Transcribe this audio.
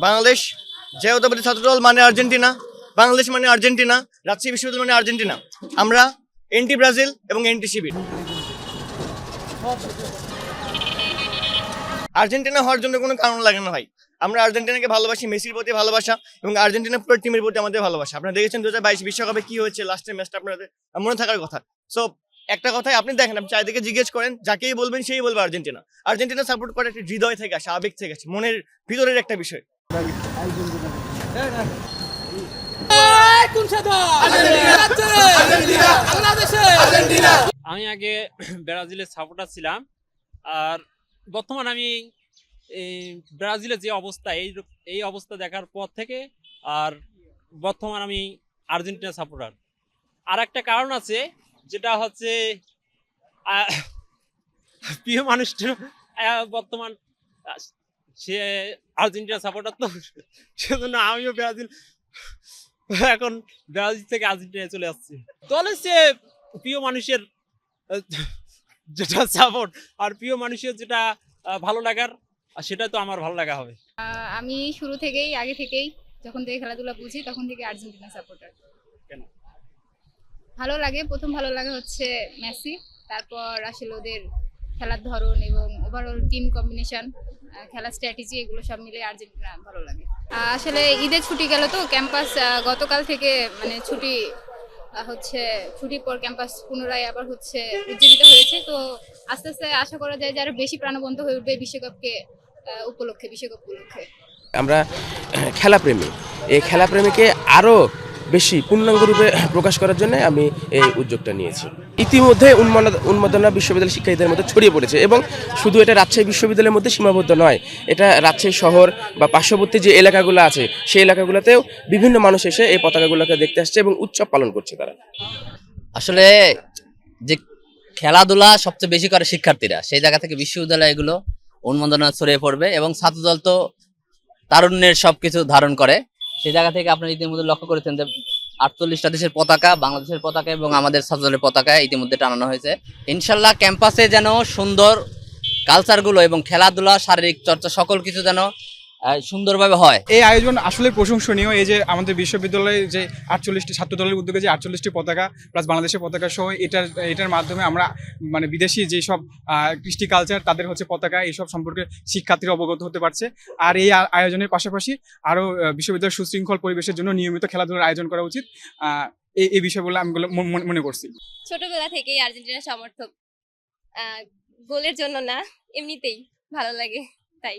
বাংলাদেশ জাতীয়তাবাদী ছাত্রদল মানে আর্জেন্টিনা, বাংলাদেশ মানে আর্জেন্টিনা, রাজশাহী বিশ্ববিদ্যালয় মানে আর্জেন্টিনা। আমরা এন্টি ব্রাজিল এবং এন্টি শিবির। আর্জেন্টিনা হওয়ার জন্য কোনো কারণ লাগে না ভাই। আমরা আর্জেন্টিনাকে ভালোবাসি, মেসির প্রতি ভালোবাসা এবং আর্জেন্টিনা পুরো টিমের প্রতি আমাদের ভালোবাসা। আপনারা দেখেছেন 2022 বিশ্বকাপে কি হয়েছে, লাস্টের ম্যাচটা আপনাদের মনে থাকার কথা। সো একটা কথাই আপনি দেখেন, আপনি চারিদিকে জিজ্ঞেস করেন, যাকেই বলবেন সেই বলবে আর্জেন্টিনা। আর্জেন্টিনা সাপোর্ট করে একটা হৃদয় থেকে আসে, আবেগ থেকে আসে, মনের ভিতরের একটা বিষয়। আমি আগে ব্রাজিলের সাপোর্টার ছিলাম, আর বর্তমান আমি এই ব্রাজিলের যে অবস্থা, এই অবস্থা দেখার পর থেকে আর বর্তমান আমি আর্জেন্টিনা সাপোর্টার। আর একটা কারণ আছে, যেটা হচ্ছে আহ, প্রিয় মানুষটা বর্তমান আহ, সে আর্জেন্টিনা সাপোর্টার, তো সেজন্য আমিও ব্রাজিল, এখন ব্রাজিল থেকে আর্জেন্টিনায় চলে আসছি। দলের চেয়ে প্রিয় মানুষের আহ, যেটা সাপোর্ট আর প্রিয় মানুষের যেটা ভালো লাগার, সেটা তো আমার ভালো লাগা হবে। আমি শুরু থেকেই আগে থেকেই যখন থেকে খেলাধুলা বুঝি তখন থেকে আর্জেন্টিনা সাপোর্টার। কেন? ভালো লাগে, প্রথম ভালো লাগে হচ্ছে মেসি, তারপর আসলে ওদের খেলার ধরন এবং ওভারঅল টিম কম্বিনেশন, খেলার স্ট্র্যাটেজি, এগুলো সব মিলে আর্জেন্টিনা ভালো লাগে। আসলে ঈদের ছুটি গেল তো ক্যাম্পাস গতকাল থেকে মানে ছুটি হচ্ছে, ছুটির পর ক্যাম্পাস পুনরায় আবার হচ্ছে উজ্জীবিত হয়েছে। তো আস্তে আস্তে আশা করা যায় যে আরো বেশি প্রাণবন্ত হয়ে উঠবে বিশ্বকাপ উপলক্ষে। আমরা খেলাপ্রেমী, এই খেলাপ্রেমীকে আরও বেশি পূর্ণাঙ্গরূপে প্রকাশ করার জন্য আমি এই উদ্যোগটা নিয়েছি। ইতিমধ্যে উন্মাদনা বিশ্ববিদ্যালয় শিক্ষার্থীদের মধ্যে ছড়িয়ে পড়েছে এবং শুধু এটা রাজশাহী বিশ্ববিদ্যালয়ের মধ্যে সীমাবদ্ধ নয়, এটা রাজশাহী শহর বা পার্শ্ববর্তী যে এলাকাগুলো আছে সেই এলাকাগুলোতেও বিভিন্ন মানুষ এসে এই পতাকাগুলোকে দেখতে আসছে এবং উৎসব পালন করছে তারা। আসলে যে খেলাধুলা সবচেয়ে বেশি করে শিক্ষার্থীরা, সেই জায়গা থেকে বিশ্ববিদ্যালয় এগুলো উন্মাদনা ছড়িয়ে পড়বে এবং ছাত্রদল তো তারুণ্যের সবকিছু ধারণ করে। সেই জায়গা থেকে আপনারা ইতিমধ্যে লক্ষ্য করেছেন যে 48টা দেশের পতাকা, বাংলাদেশের পতাকা এবং আমাদের ছাত্রদলের পতাকা ইতিমধ্যে টানানো হয়েছে। ইনশাল্লাহ ক্যাম্পাসে যেন সুন্দর কালচারগুলো এবং খেলাধুলা, শারীরিক চর্চা সকল কিছু যেন সুন্দরভাবে হয়। এই আয়োজন আসলে প্রশংসনীয়। এই যে আমাদের বিশ্ববিদ্যালয়ে যে 48টি ছাত্র দলের উদ্যোগে যে 48টি পতাকা প্লাস বাংলাদেশের পতাকা সহ এটার মাধ্যমে আমরা মানে বিদেশি যেসব কৃষ্টি কালচার, তাদের হচ্ছে পতাকা, এইসব সম্পর্কে শিক্ষার্থীরা অবগত হতে পারছে। আর এই আয়োজনের পাশাপাশি আরও বিশ্ববিদ্যালয়ের সুশৃঙ্খল পরিবেশের জন্য নিয়মিত খেলাধুলার আয়োজন করা উচিত। এই বিষয়গুলো আমি মনে করছি। ছোটবেলা থেকেই আর্জেন্টিনার সমর্থক, গোলের জন্য না, এমনিতেই ভালো লাগে তাই।